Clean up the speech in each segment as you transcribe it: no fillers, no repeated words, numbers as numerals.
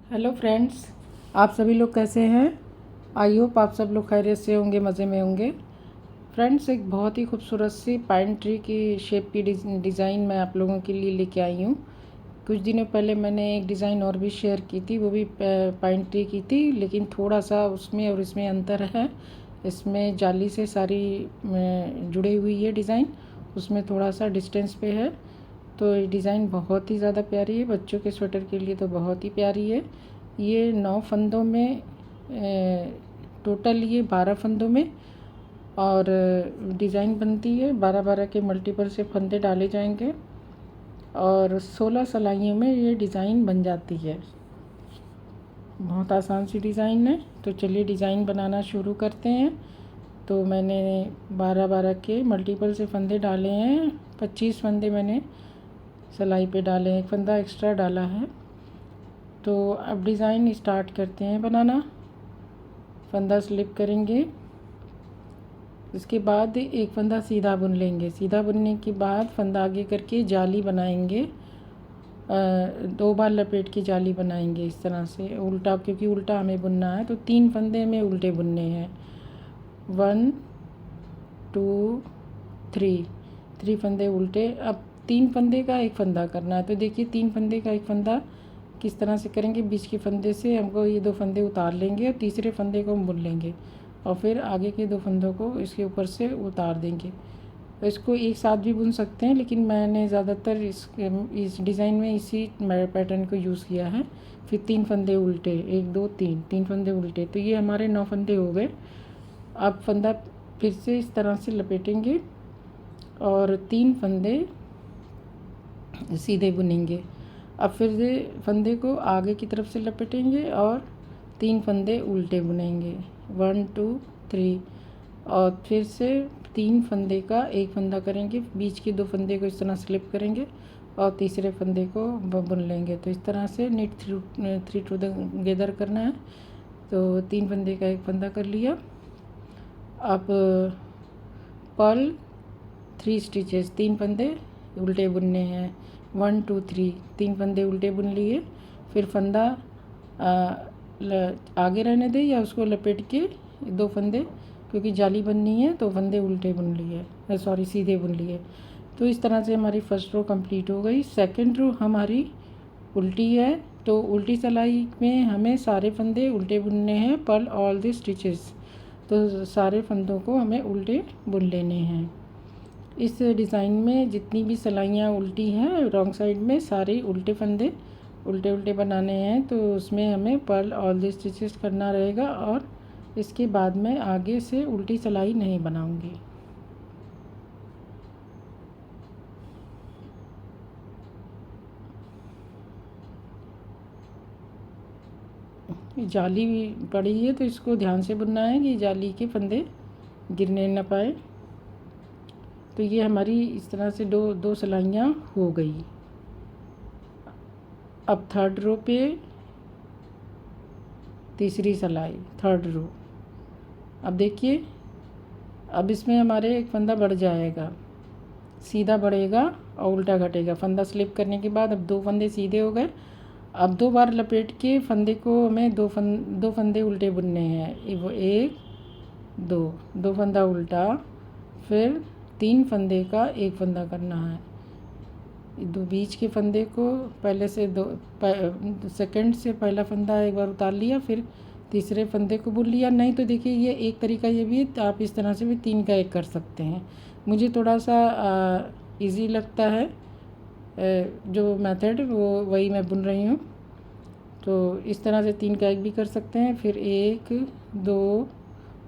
Hello friends, आप सभी लोग कैसे हैं। आई होप आप सब लोग खैरियत से होंगे, मज़े में होंगे। फ्रेंड्स, एक बहुत ही खूबसूरत सी पाइन ट्री की शेप की डिज़ाइन मैं आप लोगों के लिए लेके आई हूँ। कुछ दिनों पहले मैंने एक डिज़ाइन और भी शेयर की थी, वो भी पाइन ट्री की थी, लेकिन थोड़ा सा उसमें और इसमें अंतर है। इसमें जाली से सारी जुड़ी हुई है डिज़ाइन, उसमें थोड़ा सा डिस्टेंस पे है। तो ये डिज़ाइन बहुत ही ज़्यादा प्यारी है, बच्चों के स्वेटर के लिए तो बहुत ही प्यारी है। ये 9 फंदों में टोटल ये 12 फंदों में और डिज़ाइन बनती है। 12-12 के मल्टीपल से फंदे डाले जाएंगे और 16 सिलाइयों में ये डिज़ाइन बन जाती है। बहुत आसान सी डिज़ाइन है। तो चलिए डिज़ाइन बनाना शुरू करते हैं। तो मैंने 12-12 के मल्टीपल से फंदे डाले हैं। 25 फंदे मैंने सिलाई पे डाले हैं, एक फंदा एक्स्ट्रा डाला है। तो अब डिज़ाइन स्टार्ट करते हैं बनाना। फंदा स्लिप करेंगे, इसके बाद एक फंदा सीधा बुन लेंगे। सीधा बुनने के बाद फंदा आगे करके जाली बनाएंगे। 2 बार लपेट के जाली बनाएंगे इस तरह से उल्टा, क्योंकि उल्टा हमें बुनना है। तो 3 फंदे हमें उल्टे बुनने हैं। 1 2 3, 3 फंदे उल्टे। अब 3 फंदे का एक फंदा करना है। तो देखिए 3 फंदे का एक फंदा किस तरह से करेंगे। बीच के फंदे से हमको ये 2 फंदे उतार लेंगे और तीसरे फंदे को हम बुन लेंगे और फिर आगे के 2 फंदों को इसके ऊपर से उतार देंगे। तो इसको एक साथ भी बुन सकते हैं, लेकिन मैंने ज़्यादातर इस डिज़ाइन में इसी पैटर्न को यूज़ किया है। फिर 3 फंदे उल्टे, 1 2 3, 3 फंदे उल्टे। तो ये हमारे 9 फंदे हो गए। अब फंदा फिर से इस तरह से लपेटेंगे और 3 फंदे सीधे बुनेंगे। अब फिर से फंदे को आगे की तरफ से लपेटेंगे और 3 फंदे उल्टे बुनेंगे। 1 2 3 और फिर से 3 फंदे का एक फंदा करेंगे। बीच के 2 फंदे को इस तरह स्लिप करेंगे और तीसरे फंदे को बुन लेंगे। तो इस तरह से नीट थ्री टुगेदर करना है। तो 3 फंदे का एक फंदा कर लिया। अब पर्ल 3 स्टिचेस, 3 फंदे उल्टे बुनने हैं। 1 2 3, 3 फंदे उल्टे बुन लिए। फिर फंदा आगे रहने दें या उसको लपेट के 2 फंदे, क्योंकि जाली बननी है तो फंदे उल्टे बुन लिए, सॉरी सीधे बुन लिए। तो इस तरह से हमारी फर्स्ट रो कंप्लीट हो गई। सेकंड रो हमारी उल्टी है, तो उल्टी सिलाई में हमें सारे फंदे उल्टे बुनने हैं। पर्ल ऑल द स्टिचेस, तो सारे फंदों को हमें उल्टे बुन लेने हैं। इस डिज़ाइन में जितनी भी सिलाइयाँ उल्टी हैं रॉन्ग साइड में, सारे उल्टे फंदे उल्टे उल्टे बनाने हैं। तो उसमें हमें पर्ल ऑल द स्टिचेस करना रहेगा और इसके बाद में आगे से उल्टी सिलाई नहीं बनाऊंगी। जाली पड़ी है तो इसको ध्यान से बुनना है कि जाली के फंदे गिरने न पाए। तो ये हमारी इस तरह से दो सिलाइयाँ हो गई। अब थर्ड रो पे तीसरी सिलाई, थर्ड रो। अब देखिए, अब इसमें हमारे एक फंदा बढ़ जाएगा, सीधा बढ़ेगा और उल्टा घटेगा। फंदा स्लिप करने के बाद अब 2 फंदे सीधे हो गए। अब 2 बार लपेट के फंदे को हमें 2 फंदे उल्टे बुनने हैं। वो 1 2, 2 फंदा उल्टा, फिर 3 फंदे का एक फंदा करना है। 2 बीच के फंदे को पहले से सेकंड से पहला फंदा एक बार उतार लिया, फिर तीसरे फंदे को बुन लिया। नहीं तो देखिए ये एक तरीका ये भी है, तो आप इस तरह से भी 3 का 1 कर सकते हैं। मुझे थोड़ा सा इजी लगता है जो मेथड, वो वही मैं बुन रही हूँ। तो इस तरह से 3 का 1 भी कर सकते हैं। फिर 1 2,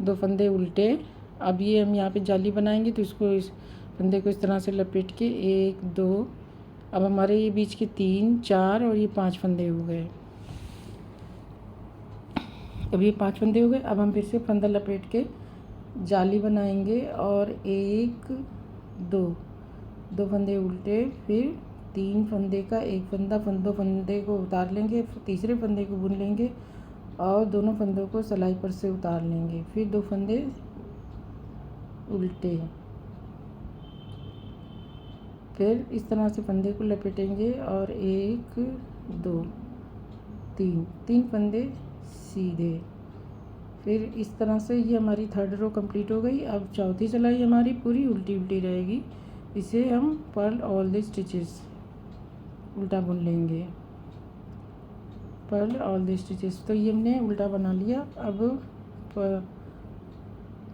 2 फंदे उल्टे। अब ये हम यहाँ पे जाली बनाएंगे, तो इसको इस फंदे को इस तरह से लपेट के 1 2, अब हमारे ये बीच के 3 4 और ये 5 फंदे हो गए। अब ये 5 फंदे हो गए। अब हम फिर से फंदा लपेट के जाली बनाएंगे और 1 2, 2 फंदे उल्टे, फिर 3 फंदे का एक फंदा, 2 फंदे को उतार लेंगे, फिर तीसरे फंदे को बुन लेंगे और दोनों फंदों को सिलाई पर से उतार लेंगे। फिर 2 फंदे उल्टे, फिर इस तरह से फंदे को लपेटेंगे और 1 2, तीन फंदे सीधे। फिर इस तरह से ये हमारी थर्ड रो कंप्लीट हो गई। अब चौथी सिलाई हमारी पूरी उल्टी उल्टी रहेगी। इसे हम पर्ल ऑल द स्टिचेस उल्टा बुन लेंगे, पर्ल ऑल द स्टिचेस। तो ये हमने उल्टा बना लिया। अब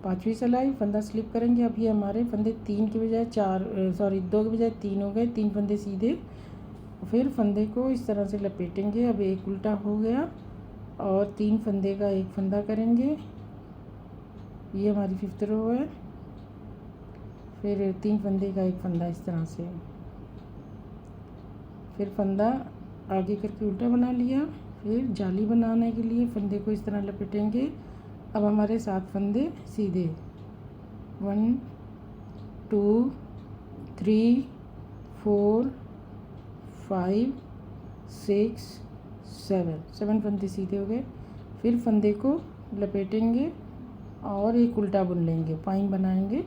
पांचवी सिलाई फंदा स्लिप करेंगे। अब ये हमारे फंदे 3 के बजाय 2 के बजाय 3 हो गए। 3 फंदे सीधे, फिर फंदे को इस तरह से लपेटेंगे। अब एक उल्टा हो गया और 3 फंदे का एक फंदा करेंगे। ये हमारी फिफ्थ रो है। फिर 3 फंदे का एक फंदा इस तरह से, फिर फंदा आगे करके उल्टा बना लिया। फिर जाली बनाने के लिए फंदे को इस तरह लपेटेंगे। अब हमारे 7 फंदे सीधे, 1 2 3 4 5 6 7 फंदे सीधे हो गए। फिर फंदे को लपेटेंगे और एक उल्टा बुन लेंगे, पाइन बनाएंगे।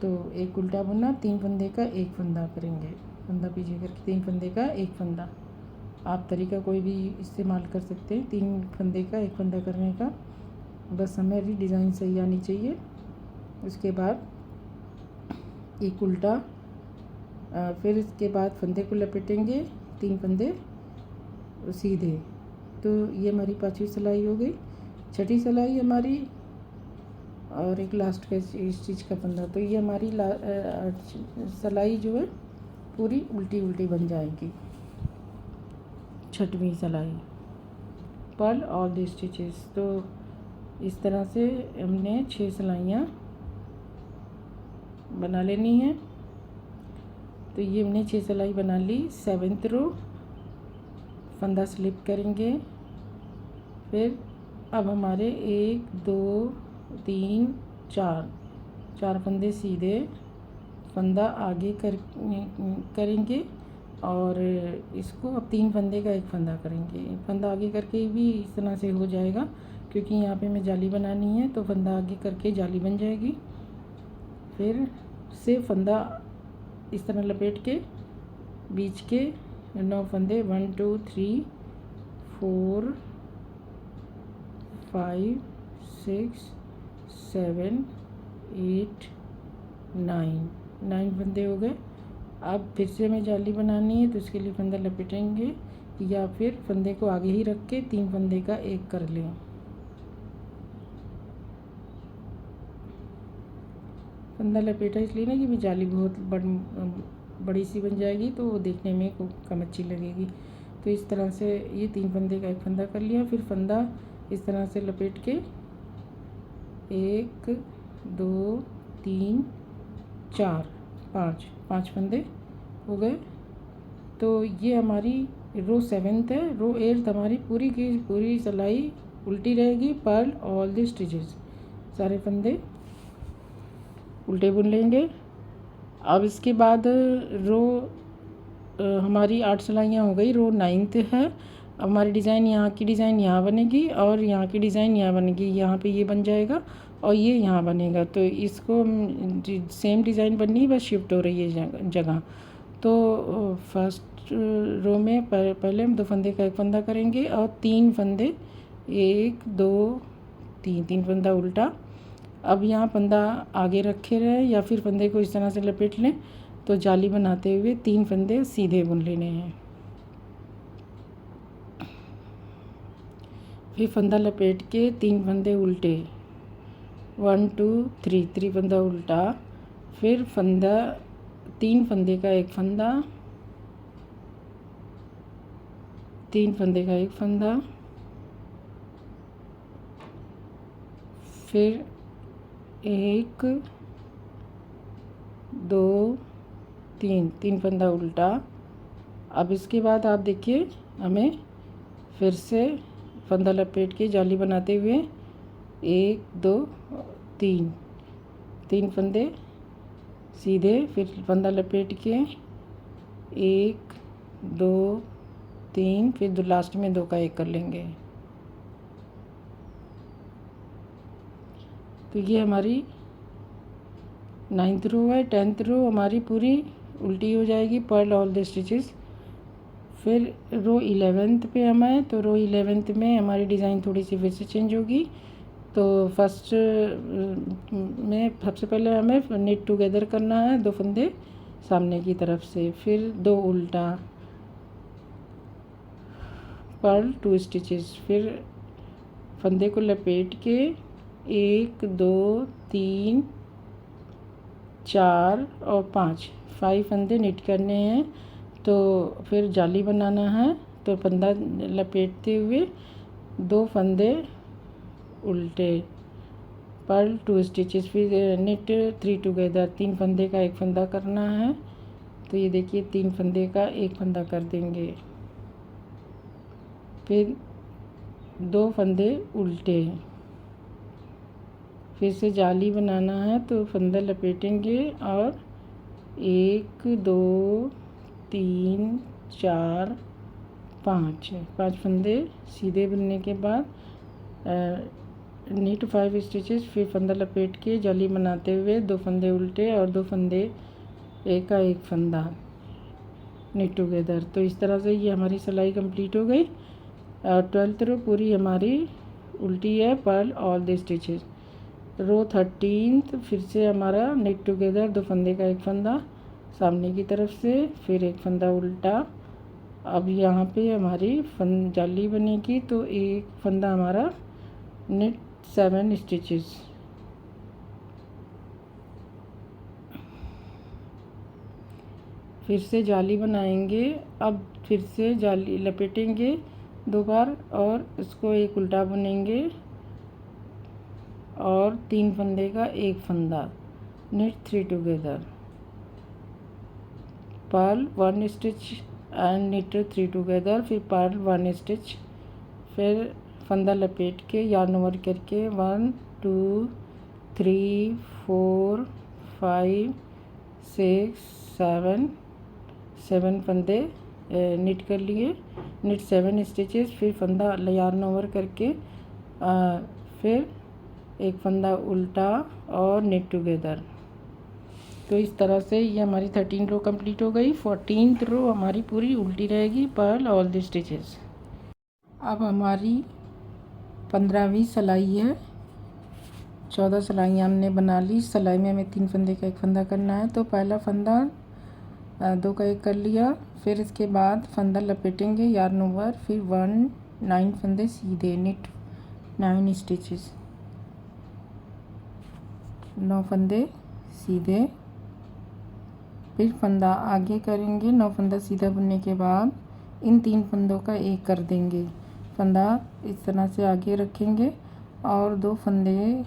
तो एक उल्टा बुना, 3 फंदे का एक फंदा करेंगे, फंदा पीछे करके 3 फंदे का एक फंदा। आप तरीका कोई भी इस्तेमाल कर सकते हैं 3 फंदे का एक फंदा करने का, बस हमें डिज़ाइन सही आनी चाहिए। उसके बाद एक उल्टा, फिर इसके बाद फंदे को लपेटेंगे, 3 फंदे सीधे। तो ये हमारी 5वीं सिलाई हो गई। 6ठी सिलाई हमारी और एक लास्ट का स्टिच का फंदा। तो ये हमारी सिलाई जो है पूरी उल्टी उल्टी बन जाएगी। 6वीं सिलाई पर्ल ऑल द स्टिचेस। तो इस तरह से हमने 6 सिलाइयाँ बना लेनी है। तो ये हमने 6 सिलाई बना ली। 7th रो फंदा स्लिप करेंगे। फिर अब हमारे 1 2 3 4 फंदे सीधे, फंदा आगे करेंगे और इसको अब 3 फंदे का एक फंदा करेंगे। फंदा आगे करके भी इस तरह से हो जाएगा, क्योंकि यहाँ पे हमें जाली बनानी है। तो फंदा आगे करके जाली बन जाएगी। फिर से फंदा इस तरह लपेट के बीच के 9 फंदे 1 2 3 4 5 6 7 8 9 फंदे हो गए। अब फिर से हमें जाली बनानी है, तो इसके लिए फंदा लपेटेंगे या फिर फंदे को आगे ही रख के 3 फंदे का एक कर लें। फंदा लपेटा इसलिए ना कि भी जाली बहुत बड़ी सी बन जाएगी, तो वो देखने में कम अच्छी लगेगी। तो इस तरह से ये 3 फंदे का एक फंदा कर लिया। फिर फंदा इस तरह से लपेट के 1 2 3 4 5 फंदे हो गए। तो ये हमारी रो 7th है। रो 8th हमारी पूरी की पूरी सिलाई उल्टी रहेगी, पर्ल ऑल द स्टिचेस। सारे फंदे उल्टे बुन लेंगे। अब इसके बाद रो हमारी 8 सिलाइयाँ हो गई। रो 9th है। अब हमारी डिज़ाइन यहाँ की डिज़ाइन यहाँ बनेगी और यहाँ की डिज़ाइन यहाँ बनेगी। यहाँ पे ये बन जाएगा और ये यहाँ बनेगा। तो इसको सेम डिज़ाइन बननी है, बस शिफ्ट हो रही है जगह। तो फर्स्ट रो में पहले हम 2 फंदे का एक फंदा करेंगे और 3 फंदे 1 2 3 फंदा उल्टा। अब यहाँ फंदा आगे रखे रहे या फिर फंदे को इस तरह से लपेट लें। तो जाली बनाते हुए 3 फंदे सीधे बुन लेने हैं। फिर फंदा लपेट के 3 फंदे उल्टे, 1 2 3 फंदा उल्टा। फिर फंदा 3 फंदे का एक फंदा, 3 फंदे का एक फंदा। फिर 1 2 3 फंदा उल्टा। अब इसके बाद आप देखिए हमें फिर से फंदा लपेट के जाली बनाते हुए 1 2 3 फंदे सीधे, फिर फंदा लपेट के 1 2 3, फिर लास्ट में 2 का एक कर लेंगे। तो ये हमारी 9th रो है। 10th रो हमारी पूरी उल्टी हो जाएगी, पर्ल ऑल द स्टिचेस। फिर रो 11th पे हम आए तो रो 11th में हमारी डिज़ाइन थोड़ी सी फिर से चेंज होगी। तो फर्स्ट में सबसे पहले हमें निट टुगेदर करना है 2 फंदे सामने की तरफ से, फिर 2 उल्टा पर्ल 2 स्टिचेस, फिर फंदे को लपेट के 1 2 3 4 और 5 फंदे निट करने हैं। तो फिर जाली बनाना है, तो फंदा लपेटते हुए 2 फंदे उल्टे पर्ल 2 स्टिचेस, फिर निट 3 टुगेदर, 3 फंदे का एक फंदा करना है। तो ये देखिए 3 फंदे का एक फंदा कर देंगे, फिर 2 फंदे उल्टे, फिर से जाली बनाना है। तो फंदा लपेटेंगे और 1 2 3 4 5 फंदे सीधे बुनने के बाद नीट 5 स्टिचेस, फिर फंदा लपेट के जाली बनाते हुए 2 फंदे उल्टे और 2 फंदे एक का एक फंदा नीट टुगेदर। तो इस तरह से ये हमारी सिलाई कंप्लीट हो गई। 12th रो पूरी हमारी उल्टी है purl all the stitches. Row 13th फिर से हमारा निट टुगेदर, 2 फंदे का एक फंदा सामने की तरफ से, फिर एक फंदा उल्टा। अब यहाँ पे हमारी जाली बनेगी तो एक फंदा हमारा निट 7 स्टिचेस, फिर से जाली बनाएंगे। अब फिर से जाली लपेटेंगे 2 बार और इसको एक उल्टा बुनेंगे और 3 फंदे का एक फंदा knit 3 together, purl 1 stitch and knit 3 together, फिर पर्ल 1 स्टिच, फिर फंदा लपेट के यार्न ओवर करके 1 2 3 4 5 6 7 फंदे निट कर लिए, निट 7 स्टिचेस, फिर फंदा यार्न ओवर करके फिर एक फंदा उल्टा और निट टुगेदर। तो इस तरह से ये हमारी 13 रो कंप्लीट हो गई। 14th रो हमारी पूरी उल्टी रहेगी पर्ल ऑल द स्टिचेस। अब हमारी 15वीं सिलाई है। 14 सिलाइयाँ हमने बना ली। सिलाई में हमें 3 फंदे का एक फंदा करना है। तो पहला फंदा 2 का एक कर लिया, फिर इसके बाद फंदा लपेटेंगे यार्न ओवर, फिर 9 फंदे सीधे निट 9 स्टिचेस, 9 फंदे सीधे, फिर फंदा आगे करेंगे। 9 फंदा सीधा बुनने के बाद इन 3 फंदों का एक कर देंगे। फंदा इस तरह से आगे रखेंगे और 2 फंदे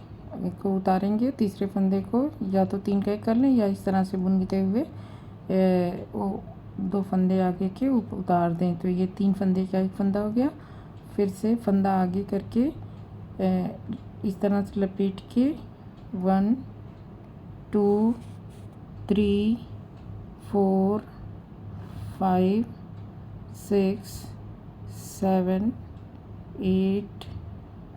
को उतारेंगे। तीसरे फंदे को या तो 3 का एक कर लें या इस तरह से बुनते हुए वो 2 फंदे आगे के उतार दें। तो ये 3 फंदे का एक फंदा हो गया। फिर से फंदा आगे करके इस तरह से लपेट के 1 2 3 4 5 6 7 8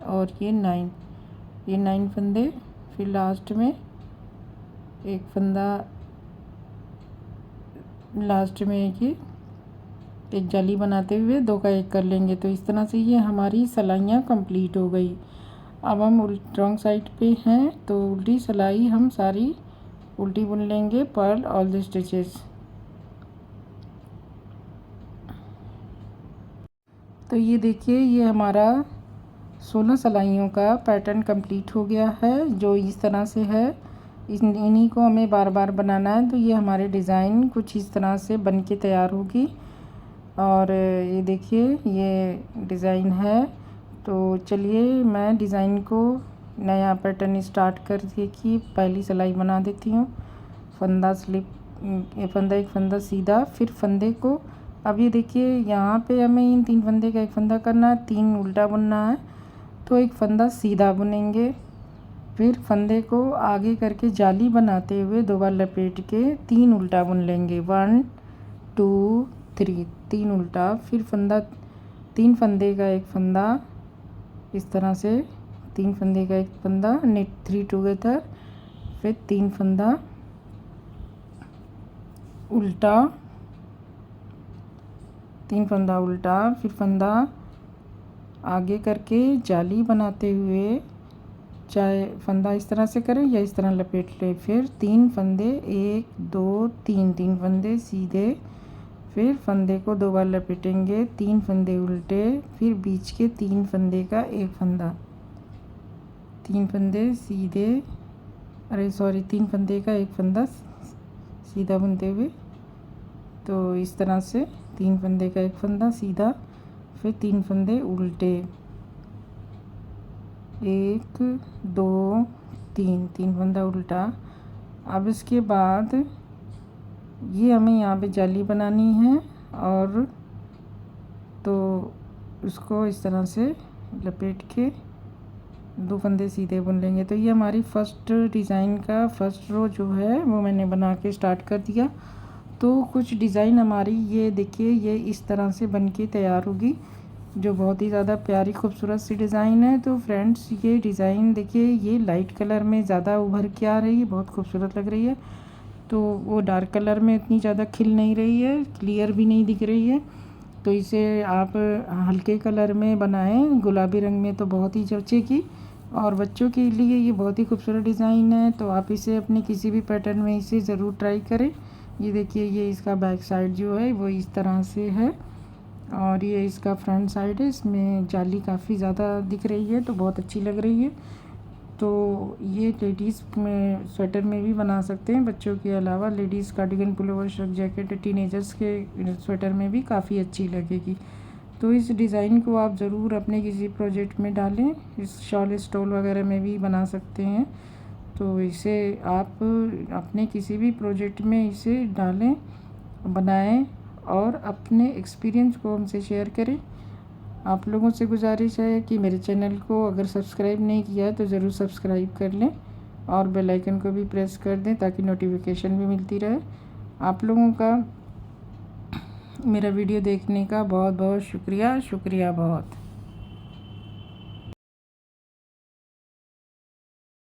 और ये 9 फंदे। फिर लास्ट में एक फंदा, लास्ट में एक जाली बनाते हुए 2 का एक कर लेंगे। तो इस तरह से ये हमारी सिलाइयाँ कंप्लीट हो गई। अब हम रॉन्ग साइड पे हैं तो उल्टी सिलाई हम सारी उल्टी बुन लेंगे पर्ल ऑल द स्टिचेस। तो ये देखिए ये हमारा 16 सिलाइयों का पैटर्न कंप्लीट हो गया है, जो इस तरह से है। इन्हीं को हमें बार बार बनाना है। तो ये हमारे डिज़ाइन कुछ इस तरह से बन के तैयार होगी। और ये देखिए ये डिज़ाइन है। तो चलिए मैं डिज़ाइन को नया पैटर्न स्टार्ट करके की पहली सिलाई बना देती हूँ। फंदा स्लिप, फंदा एक फंदा सीधा, फिर फंदे को, अब ये देखिए यहाँ पे हमें इन 3 फंदे का एक फंदा करना है, 3 उल्टा बुनना है। तो एक फंदा सीधा बुनेंगे, फिर फंदे को आगे करके जाली बनाते हुए 2 बार लपेट के 3 उल्टा बुन लेंगे। 1 2 3, 3 उल्टा, फिर फंदा 3 फंदे का एक फंदा इस तरह से, 3 फंदे का एक फंदा निट 3 टुगेदर, फिर 3 फंदा उल्टा 3 फंदा उल्टा, फिर फंदा आगे करके जाली बनाते हुए, चाहे फंदा इस तरह से करें या इस तरह लपेट ले। फिर 3 फंदे, 1 2 3, 3 फंदे सीधे, फिर फंदे को 2 बार लपेटेंगे, 3 फंदे उल्टे, फिर बीच के 3 फंदे का एक फंदा, 3 फंदे सीधे, अरे सॉरी 3 फंदे का एक फंदा सीधा बुनते हुए। तो इस तरह से 3 फंदे का एक फंदा सीधा, फिर 3 फंदे उल्टे, 1 2 3, 3 फंदा उल्टा। अब इसके बाद ये हमें यहाँ पे जाली बनानी है, और तो उसको इस तरह से लपेट के 2 फंदे सीधे बुन लेंगे। तो ये हमारी फर्स्ट डिज़ाइन का फर्स्ट रो जो है वो मैंने बना के स्टार्ट कर दिया। तो कुछ डिज़ाइन हमारी ये देखिए, ये इस तरह से बन के तैयार होगी, जो बहुत ही ज़्यादा प्यारी खूबसूरत सी डिज़ाइन है। तो फ्रेंड्स ये डिज़ाइन देखिए, ये लाइट कलर में ज़्यादा उभर के आ रही है, बहुत खूबसूरत लग रही है। तो वो डार्क कलर में इतनी ज़्यादा खिल नहीं रही है, क्लियर भी नहीं दिख रही है। तो इसे आप हल्के कलर में बनाएं, गुलाबी रंग में तो बहुत ही जचेगी। और बच्चों के लिए ये बहुत ही खूबसूरत डिज़ाइन है, तो आप इसे अपने किसी भी पैटर्न में इसे ज़रूर ट्राई करें। ये देखिए, ये इसका बैक साइड जो है वो इस तरह से है, और ये इसका फ्रंट साइड है। इसमें जाली काफ़ी ज़्यादा दिख रही है, तो बहुत अच्छी लग रही है। तो ये लेडीज़ में स्वेटर में भी बना सकते हैं, बच्चों के अलावा ladies cardigan, pullover, shrug jacket, teenagers के स्वेटर में भी काफ़ी अच्छी लगेगी। तो इस डिज़ाइन को आप ज़रूर अपने किसी प्रोजेक्ट में डालें, इस शॉल स्टोल वगैरह में भी बना सकते हैं। तो इसे आप अपने किसी भी प्रोजेक्ट में इसे डालें, बनाएं, और अपने एक्सपीरियंस को हमसे शेयर करें। आप लोगों से गुजारिश है कि मेरे चैनल को अगर सब्सक्राइब नहीं किया है तो ज़रूर सब्सक्राइब कर लें, और बेल आइकन को भी प्रेस कर दें ताकि नोटिफिकेशन भी मिलती रहे। आप लोगों का मेरा वीडियो देखने का बहुत बहुत शुक्रिया बहुत।